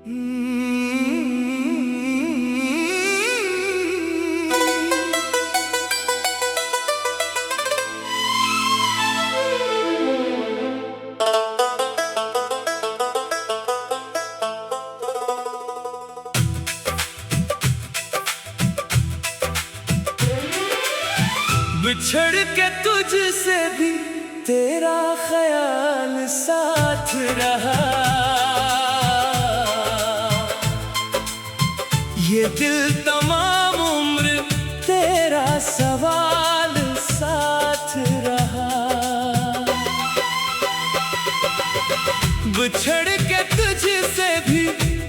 बिछड़ के तुझसे भी तेरा ख्याल साथ रहा। ये दिल तमाम उम्र तेरा सवाल साथ रहा। बिछड़ के तुझसे भी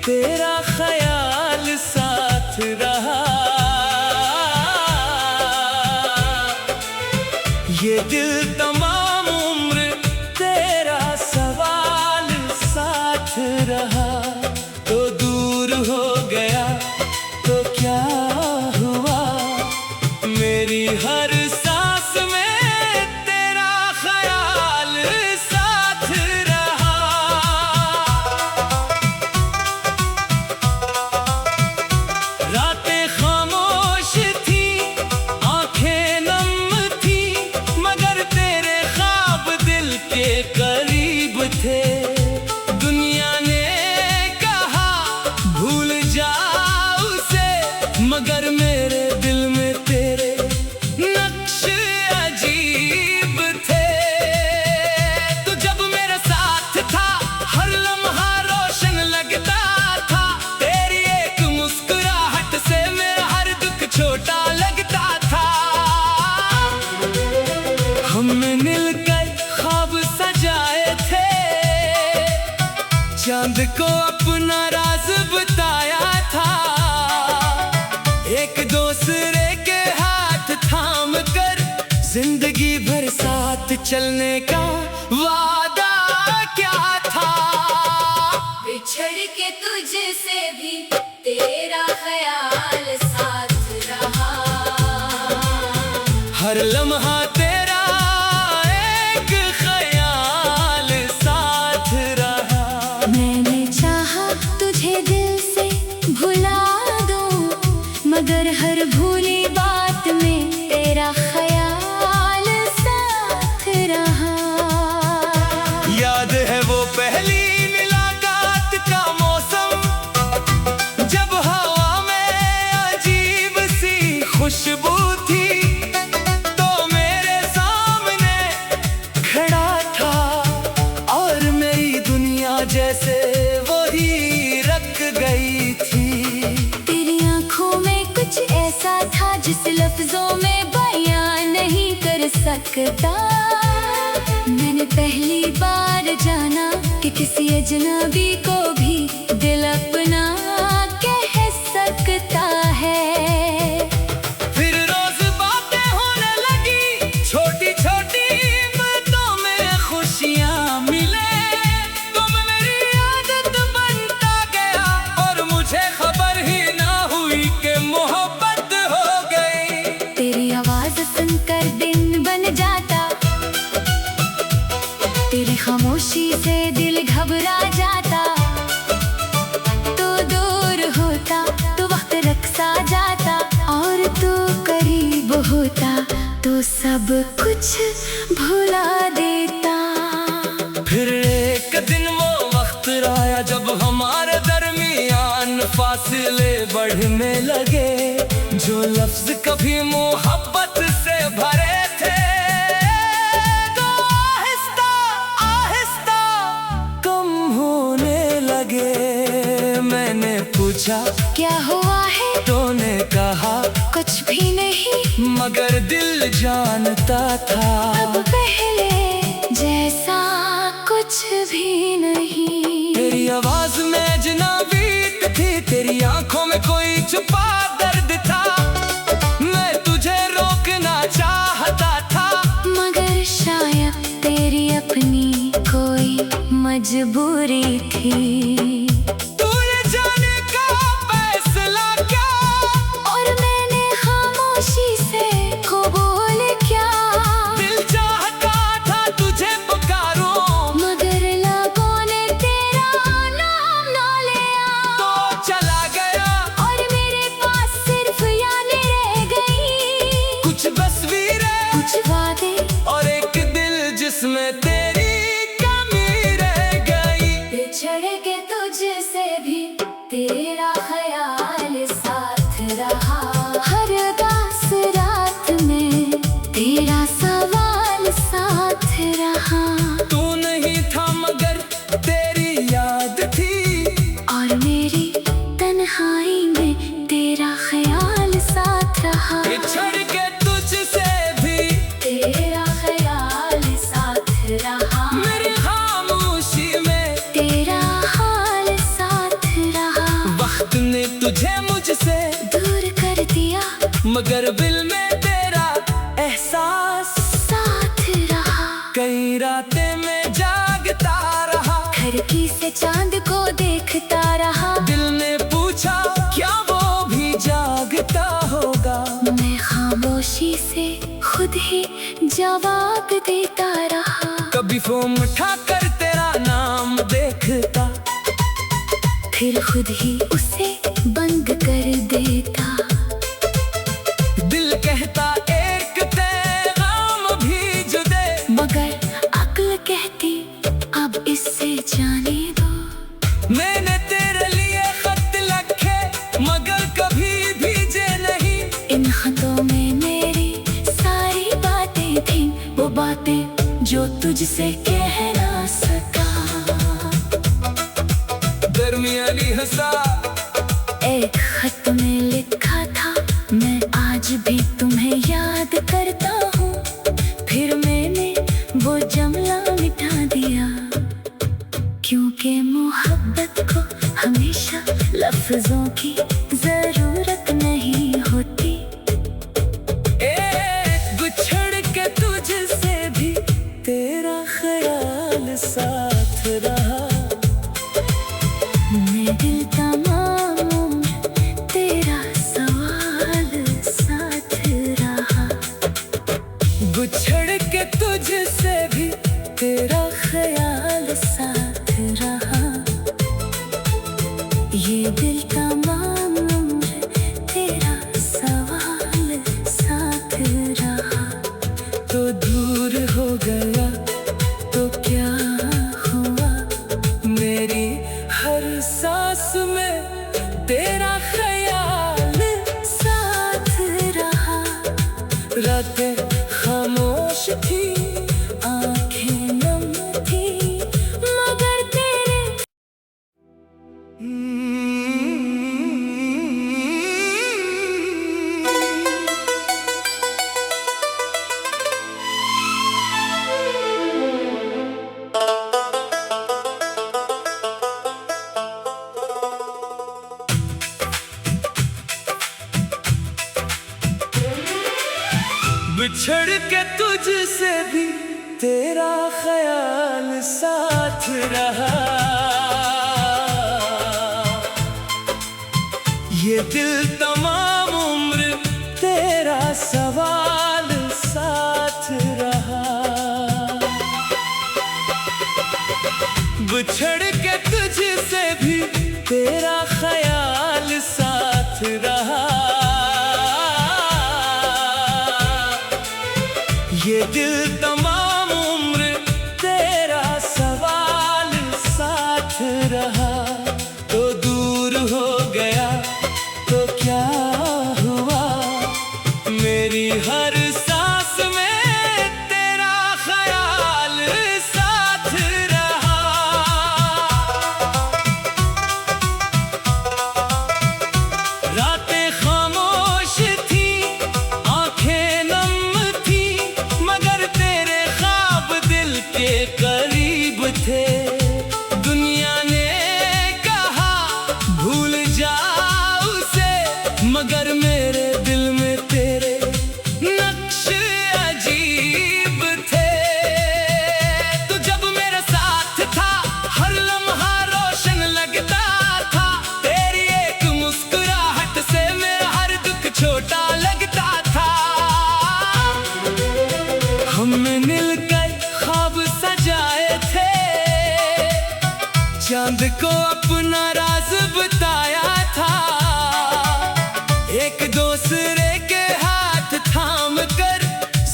तेरा ख्याल साथ रहा। ये दिल तमाम उम्र तेरा सवाल साथ रहा। तो दूर हो गया तो क्या हुआ, मेरी हर सांस में तेरा ख्याल साथ रहा। रातें खामोश थी, आंखें नम थी, मगर तेरे ख्वाब दिल के करीब थे। दुनिया ने कहा भूल जा उसे, मगर मेरे दिल में तेरे नक्श अजीब थे। तू जब मेरे साथ था हर लम्हा रोशन लगता था। तेरी एक मुस्कुराहट से मेरा हर दुख छोटा लगता था। हमने मिलकर ख्वाब सजाए थे, चांद को अपना राज बताया था। एक दूसरे के हाथ थाम कर जिंदगी भर साथ चलने का वादा क्या था। बिछड़ के तुझसे भी तेरा ख्याल साथ रहा। हर लम्हा तेरा एक ख्याल साथ रहा। मैंने चाहा तुझे दिल से भुला दूं, मगर हर भूली बात में तेरा ख्याल साथ रहा। याद है वो पहली मुलाकात का मौसम, जब हवा में अजीब सी खुशबू थी। तो मेरे सामने खड़ा था और मेरी दुनिया जैसे वही रख गई थी। तेरी आंखों में कुछ ऐसा था जिस लफ्जों में बयां नहीं कर सकता। मैंने पहली बार जाना कि किसी अजनबी को भी दिल अपना कह सकता है। फिर रोज बातें होने लगी, छोटी छोटी बातों में खुशियां मिले। तुम मेरी आदत बनता गया और मुझे खबर ही ना हुई कि मोहब्बत हो गई। तेरी आवाज सुनकर दिन बन जाता, तेरी खामोशी से दिल घबरा जाता। तू दूर होता तो वक्त रक्सा जाता, और तू करीब होता तो सब कुछ भुला देता। फिर एक दिन वो वक्त आया जब हमारे दरमियान फासले बढ़ने लगे। जो लफ्ज कभी मोहब्बत से भरे थे, तो आहिस्ता आहिस्ता कम होने लगे। मैंने पूछा क्या हुआ है, तो ने कहा कुछ भी नहीं, मगर दिल जानता था अब पहले जैसा कुछ भी नहीं। तेरी आवाज में अजनबीत थी, तेरी आंखों में कोई छुपा दर्द था। मैं तुझे रोकना चाहता था, मगर शायद तेरी अपनी कोई मजबूरी थी। तूने जाने का फैसला क्या, और मैंने खामोशी से कबूल किया। दिल चाहता था तुझे पुकारूं, मगर लोगों ने तेरा नाम ना लिया। बिछड़ के तुझसे भी तेरा ख्याल साथ रहा। हर उदास रात में तेरा सवाल साथ रहा। तू नहीं था मगर तेरी याद थी, और मेरी तन्हाई में तेरा ख्याल साथ रहा। बिछड़ के तुझसे भी तेरा ख्याल साथ रहा। मेरी खामोशी में तेरा हाल साथ रहा। वक्त ने तुझे मुझसे दूर कर दिया, मगर दिल में तेरा एहसास साथ रहा। कई रातें में जागता रहा, खिड़की से चांद को देखता रहा। दिल ने पूछा क्या वो भी जागता होगा। मैं खामोशी से खुद ही जवाब देता रहा। कभी फोन उठाकर तेरा नाम देखता, फिर खुद ही उसे बंद कर देता। दिल कहता एक पैगाम भेज दे, मगर अक्ल कहती अब इससे जाने दो। मैंने तेरे लिए खत लिखे मगर कभी भेजे नहीं। इन खतों में मेरी सारी बातें थीं, वो बातें जो तुझसे कह ना सका। दरमियानी हंसा एक खत में लिखा था, मैं आज भी तुम्हें याद करता हूँ। फिर मैंने वो जुमला मिटा दिया, क्योंकि मोहब्बत को हमेशा लफ्जों की जरूरत नहीं होती। बिछड़ के तुझसे भी तेरा ख्याल साथ रहा। मैं दिल तमाम उम्र तेरा सवाल साथ रहा। बिछड़ के तुझसे भी तेरा ख्याल साथ रहा। ये दिल तमाम उम्र तेरा सवाल साथ रहा। तो दूर हो गया तो क्या हुआ, मेरी हर सांस में तेरा ख्याल साथ रहा। रातें खामोश थी, आंखें नम थी, मगर तेरे बिछड़ के तुझसे भी तेरा ख्याल साथ रहा। ये दिल तमाम उम्र तेरा सवाल साथ रहा। बिछड़ के तुझसे भी तेरा ख्याल साथ रहा। ये दिल तमाम उम्र तेरा सवाल साथ रहा। तो दूर हो गया तो क्या हुआ, मेरी हर सांस में तेरा ख्याल साथ रहा। रातें खामोश थी, आंखें नम थी, मगर तेरे ख्वाब दिल के करीब थे। दुनिया ने कहा भूल जा उसे, मगर मेरे दिल में तेरे नक्श अजीब थे। तू जब मेरे साथ था हर लम्हा रोशन लगता था। तेरी एक मुस्कुराहट से मेरा हर दुख छोटा लगता था। हमने मिलकर ख्वाब सजाए थे, चांद को अपना राज बताया था। एक दूसरे के हाथ थाम कर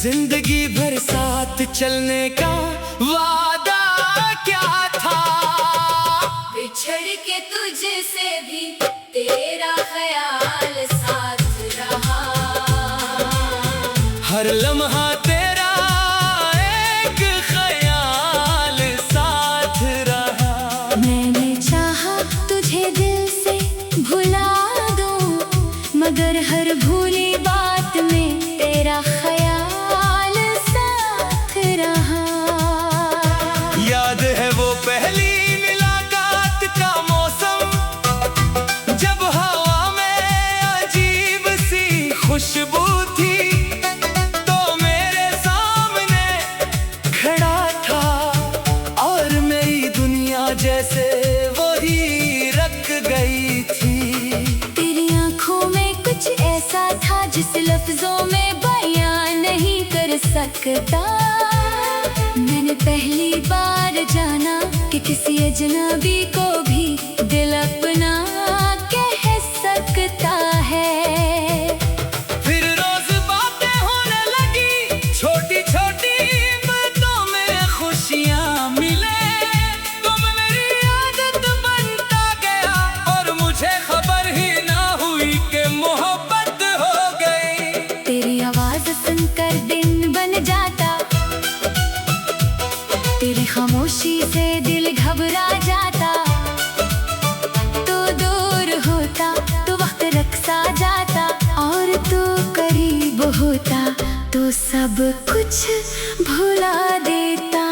जिंदगी भर साथ चलने का वादा क्या था। बिछड़ के तुझसे भी तेरा ख्याल साथ रहा। हर लम्हा तेरा एक ख्याल साथ रहा। मैंने चाहा तुझे दिल से भुला दूं, मगर हर भूली बात में तेरा ख्याल साथ रहा। याद है वो पहली मुलाकात का मौसम, जब हवा में अजीब सी खुशबू थी, तो मेरे सामने खड़ा था और मेरी दुनिया जैसे वही रख गई थी। तेरी आंखों में कुछ ऐसा था जिस लफ्जों में बयां नहीं कर सकता। मैंने पहली बार जाना कि किसी अजनबी को भी दिल अपना कह सकता है। फिर रोज बातें होने लगी, छोटी छोटी बातों में खुशियां मिले। तुम मेरी आदत बनता गया और मुझे खबर ही ना हुई कि मोहब्बत हो गई। तेरी आवाज सुनकर दिन बन जाता, तेरी खामोशी से दिल घबरा जाता। तू दूर होता तो वक्त रखसा जाता, और तू करीब होता तो सब कुछ भुला देता।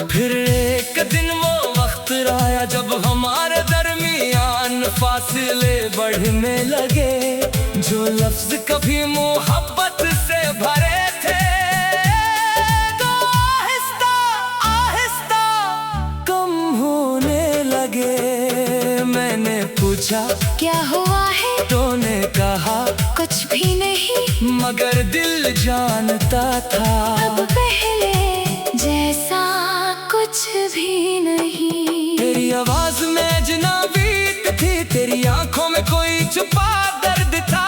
फिर एक दिन वो वक्त आया जब हमारे दरमियान फासले बढ़ने लगे। जो लफ्ज कभी मोहब्बत से भरे थे, तो आहिस्ता आहिस्ता कम होने लगे। मैंने पूछा क्या हुआ है, तूने कहा कुछ भी नहीं, मगर दिल जानता था अब पहले जैसा कुछ भी नहीं। तेरी आवाज में अजनबीत थी, तेरी आंखों में कोई छुपा दर्द था।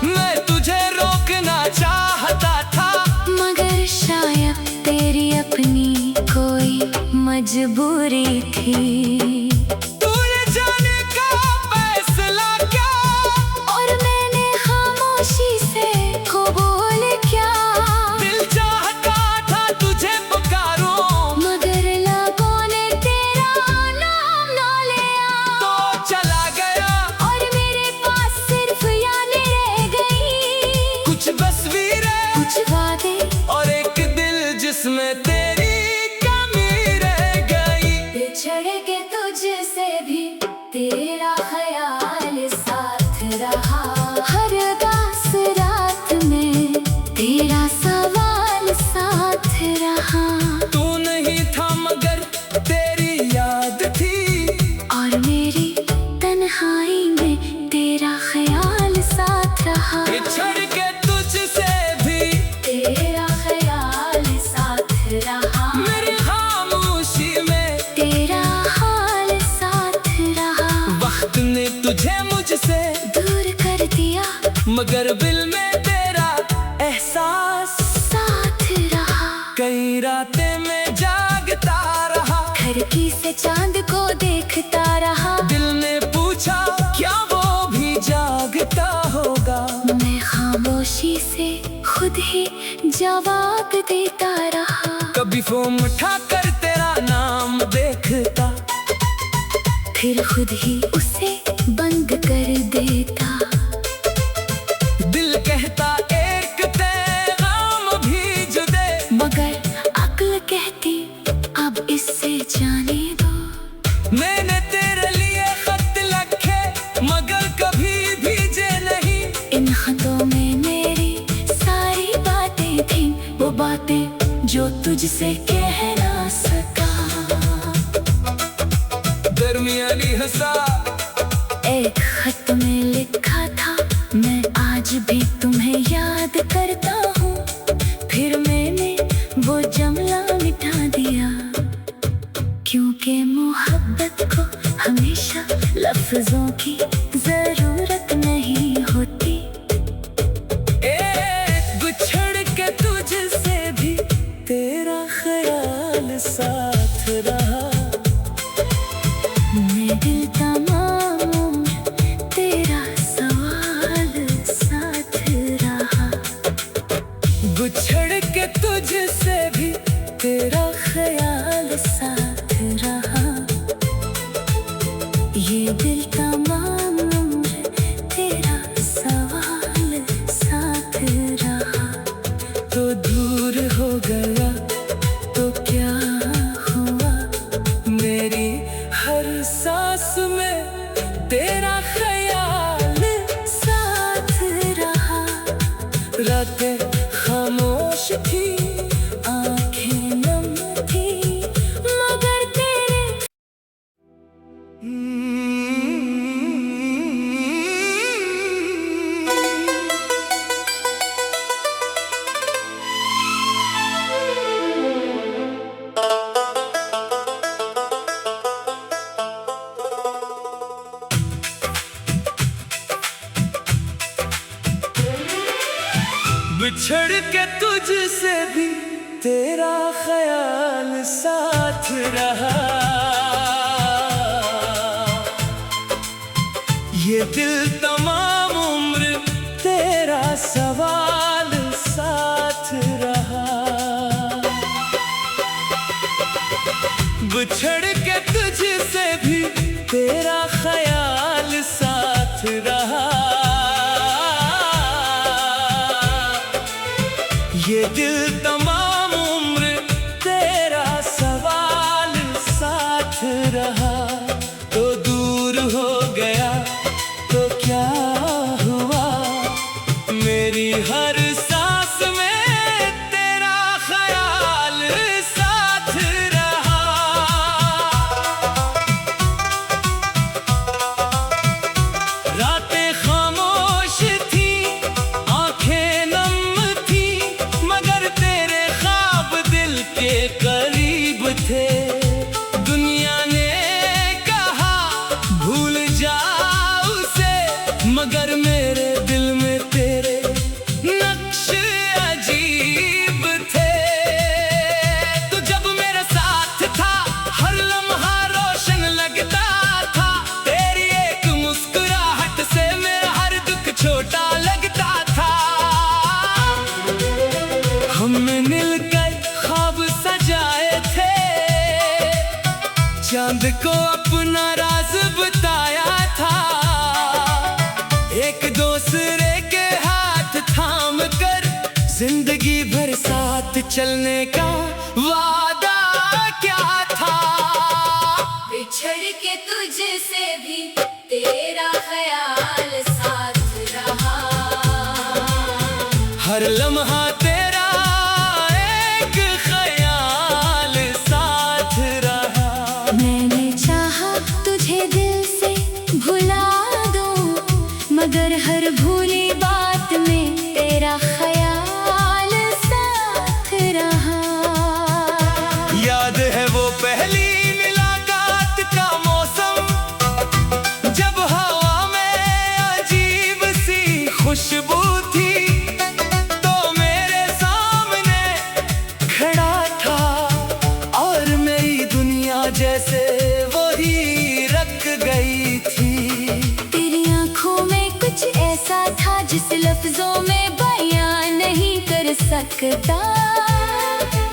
मैं तुझे रोकना चाहता था, मगर शायद तेरी अपनी कोई मजबूरी थी। तूने जाने का फैसला क्या, और मैंने खामोशी से कबूल किया। दिल चाहता था तुझे पुकारूं, मगर लोगों ने तेरा नाम ना लिया। तो चला गया और मेरे पास सिर्फ यादें रह गई, कुछ तस्वीरें, कुछ वादे, और एक दिल जिसमें तेरी कमी रह गई। बिछड़ के तुझसे भी तेरा ख्याल साथ रहा। हर उदास रात में तेरा सवाल साथ रहा। तू नहीं था मगर तेरी याद थी, और मेरी तन्हाई में तेरा ख्याल साथ रहा। बिछड़ के तुझसे भी तेरा ख्याल साथ रहा। मेरी खामोशी में तेरा हाल साथ रहा। वक्त ने तुझे मुझसे दूर कर दिया, मगर दिल में तेरा एहसास साथ रहा। कई रातें में जागता रहा, खिड़की से चांद को देखता रहा। दिल ने पूछा क्या वो भी जागता होगा। मैं खामोशी से खुद ही जवाब देता रहा। कभी फोन उठाकर तेरा नाम देखता, फिर खुद ही उसे बंद कर देता। दिल कहता एक पैगाम भेज दे, मगर अक्ल कहती अब इससे जाने दो। मैंने तेरे लिए खत लिखे मगर कभी भेजे नहीं। इन खतों में मेरी सारी बातें थी, वो बातें जो तुझसे कह ना सका। दरमियानी हंसा एक खत में लिखा था, मैं आज भी तुम्हें याद करता हूँ। फिर मैंने वो जुमला मिटा दिया, क्योंकि मोहब्बत को हमेशा लफ्जों की जरूरत नहीं होती। बिछड़ के तुझसे भी तेरा ख्याल साथ रहा। ये दिल तमाम उम्र तेरा सवाल साथ रहा। तो दूर हो गया तो क्या हुआ, मेरी हर सांस में तेरा ख्याल साथ रहा। रातें खामोश थी, आंखें नम थी, मगर तेरे बिछड़ के तुझसे भी तेरा ख्याल साथ रहा। ये दिल तमाम उम्र तेरा सवाल साथ रहा। बिछड़ के तुझसे भी तेरा ख्याल साथ रहा। ये दिल तमाम उम्र तेरा सवाल साथ रहा। तो दूर हो गया तो क्या हुआ, मेरी हर सांस में तेरा ख्याल साथ रहा। रातें खामोश थी, आंखें नम थी, मगर तेरे ख्वाब दिल के करीब थे। दुनिया ने कहा भूल जा उसे, मगर मेरे दिल में तेरे नक्श अजीब थे। तू जब मेरे साथ था हर लम्हा रोशन लगता था। तेरी एक मुस्कुराहट से मेरा हर दुख छोटा लगता था। हमने मिलकर ख्वाब सजाए थे, चांद को अपना राज बताया था। एक दूसरे के हाथ थाम कर जिंदगी भर साथ चलने का वादा क्या था। बिछड़ के तुझसे भी तेरा ख्याल साथ रहा। हर लम्हा तेरा एक ख्याल साथ रहा। मैंने चाहा तुझे दिल से भुला दूं, मगर हर भूली बात में तेरा ख्याल साथ रहा। याद है वो पहली मुलाकात का मौसम, जब हवा में अजीब सी खुशबू थी। तो मेरे सामने खड़ा था और मेरी दुनिया जैसे वही रख गई थी। तेरी आंखों में कुछ ऐसा था जिस लफ्जों में बयां नहीं कर सकता।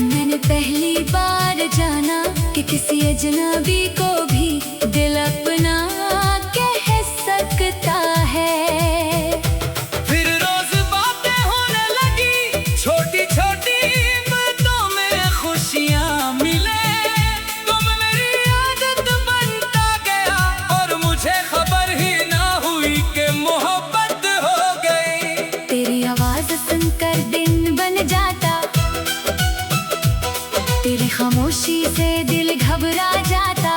मैंने पहली बार जाना कि किसी अजनबी को भी दिल अपना कह सकता है। फिर रोज बातें होने लगी, छोटी छोटी बातों में खुशियाँ मिले। तुम मेरी आदत बनता गया और मुझे खबर ही ना हुई कि मोहब्बत हो गई। तेरी आवाज सुनकर दिन बन जाता, तेरी खामोशी से दिल घबरा जाता।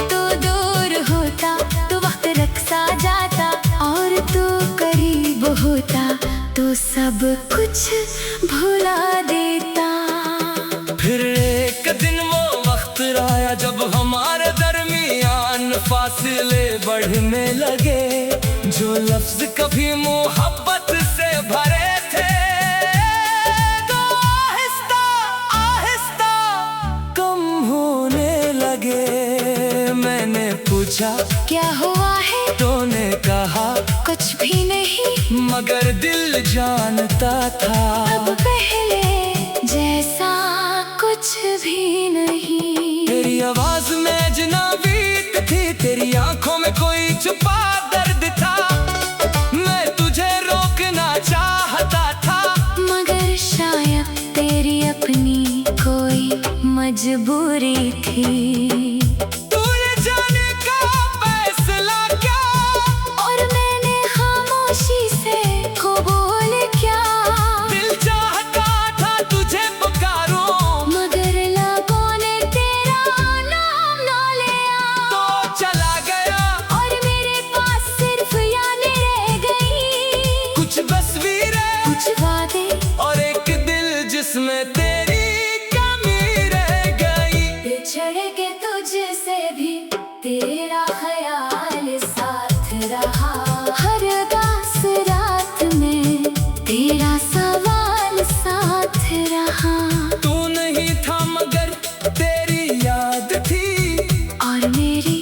तू दूर होता तो वक्त रक्सा जाता, और तू करीब होता तो सब कुछ भुला देता। फिर एक दिन वो वक्त आया जब हमारे दरमियान फासले बढ़ने लगे। जो लफ्ज कभी मोहब्बत से भरे थे, तो आहिस्ता आहिस्ता कम होने लगे। मैंने पूछा क्या हुआ है, तो ने कहा कुछ भी नहीं, मगर दिल जानता था अब पहले जैसा कुछ भी नहीं। तेरी आवाज में अजनबीत थी, बुरी थी। तूने जाने का फैसला क्या, और मैंने खामोशी से कबूल किया। दिल चाहता था तुझे पुकारूं, मगर लोगों ने तेरा नाम ना लिया। तो चला गया और मेरे पास सिर्फ यादें रह गई, कुछ तस्वीरें, कुछ वादे, और एक दिल जिसमें तेरी कमी रह गई। बिछड़ के तुझसे भी तेरा ख्याल साथ रहा। हर उदास रात में तेरा सवाल साथ रहा। तू नहीं था मगर तेरी याद थी, और मेरी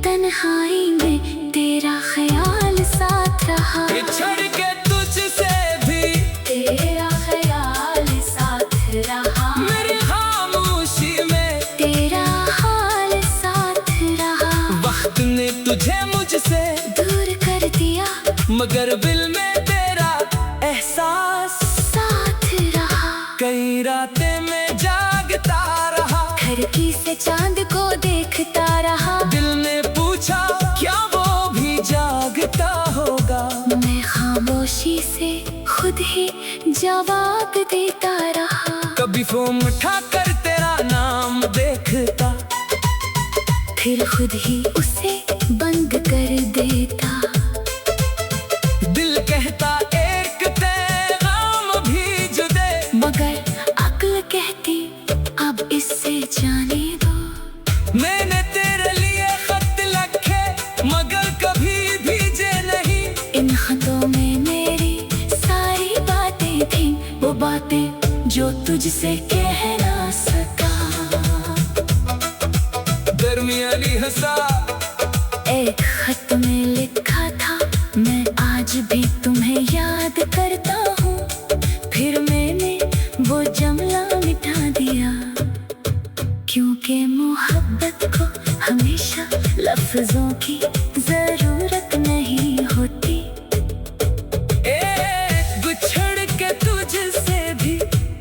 तन्हाई में तेरा ख्याल साथ रहा। बिछड़ के तुझसे भी तेरा ख्याल साथ रहा। मेरी खामोशी में तेरा हाल साथ रहा। वक्त ने तुझे मुझसे दूर कर दिया, मगर दिल में तेरा एहसास साथ रहा। कई रातें में जागता रहा। खिड़की से चांद को देखता रहा। दिल ने पूछा क्या वो भी जागता होगा। मैं खामोशी से खुद ही जवाब देता रहा। कभी फोन उठाकर तेरा नाम देखता, फिर खुद ही उसे बंद कर देता। दिल कहता एक पैगाम भी जुदे, मगर अक्ल कहती अब इससे जाने दो। मैंने तेरे लिए खत लिखे मगर कभी भेजे नहीं। इन खतों में मेरी सारी बातें थी, वो बातें जो तुझसे कह ना सका। दरमियानी हंसा एक खत में लिखा था, मैं आज भी तुम्हें याद करता हूँ। फिर मैंने वो जुमला मिटा दिया, क्योंकि मोहब्बत को हमेशा लफ्जों की जरूरत नहीं होती। बिछड़ के तुझसे भी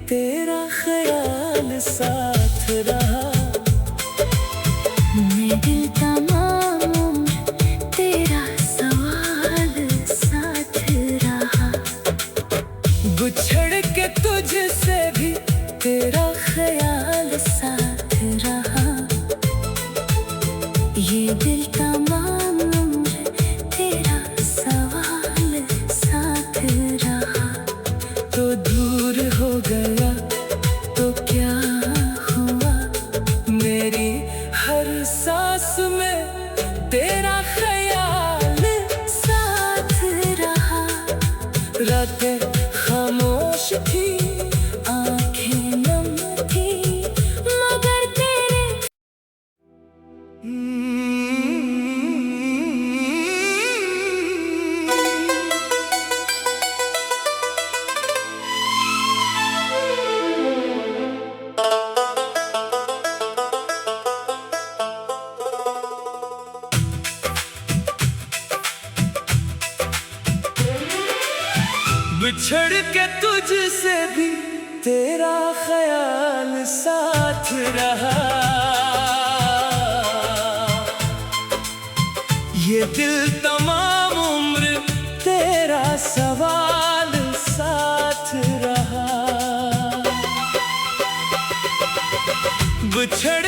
तेरा ख्याल साथ रहा। मैं दिल तमाम उम्र तेरा सवाल साथ रहा। बिछड़ के तुझसे भी तेरा ख्याल साथ रहा। ये दिल तमाम उम्र तेरा सवाल साथ रहा। तो दूर हो गया तो क्या हुआ, मेरी हर सांस में तेरा ख्याल साथ रहा। रातें खामोश थी, आंखें नम थी, मगर तेरे बिछड़ के तुझसे भी तेरा ख्याल साथ रहा। ये दिल तमाम उम्र तेरा सवाल साथ रहा। बिछड़